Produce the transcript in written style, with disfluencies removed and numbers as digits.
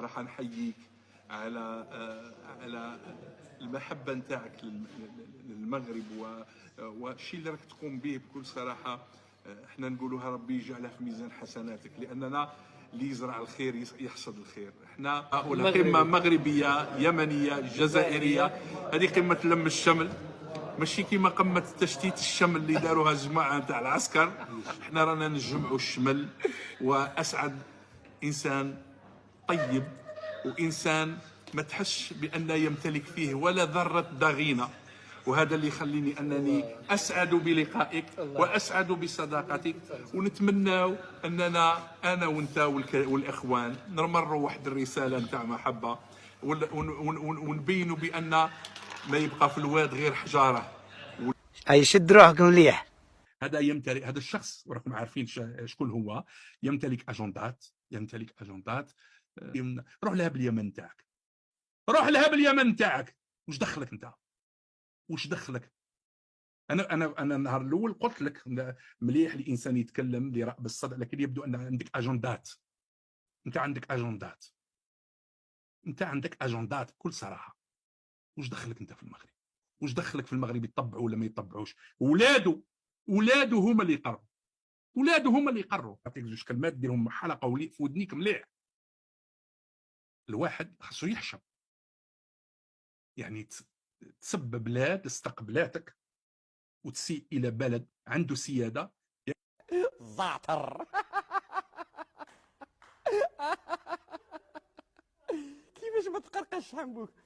راح نحييك على على المحبة نتاعك للمغرب والشيء اللي راك تقوم به بكل صراحة. احنا نقولوها ربي يجعلها في ميزان حسناتك، لأننا اللي يزرع الخير يحصد الخير. احنا هؤلاء قمة مغربية يمنية جزائرية، هذه قمة لم الشمل، ماشي كيما قمة تشتيت الشمل اللي داروها الجماعة نتاع العسكر. احنا رانا نجمعوا الشمل، وأسعد إنسان طيب وإنسان ما تحسش بأن يمتلك فيه ولا ذرة ضغينة. وهذا اللي يخليني أنني أسعد بلقائك وأسعد بصداقتك، ونتمنى أننا أنا وأنت والإخوان نمروا واحد الرسالة نتاع محبة، ونبينوا بأن ما يبقى في الواد غير حجارة. اي شد روحك مليح. هذا يمتلك، هذا الشخص وراكم عارفين شكون هو، يمتلك اجندات، يمتلك اجندات. روح لها باليمن تاعك، روح لها باليمن تاعك. واش دخلك انت؟ واش دخلك؟ انا النهار الاول قلت لك مليح الانسان يتكلم برأب الصدع، لكن يبدو ان عندك اجندات. انت عندك اجندات، انت عندك اجندات بكل صراحه. واش دخلك انت في المغرب؟ واش دخلك في المغرب يطبعوا ولا ما يطبعوش؟ ولاده هما اللي يقرروا، ولاده هما اللي يقرروا. نعطيك زوج كلمات ديرهم حلقه في ودنيك مليح. الواحد خاصو يحشم، يعني تسب بلاد استقبلاتك وتسيء الى بلد عنده سياده. زعتر. كيفاش ما تقرقش حنبوك؟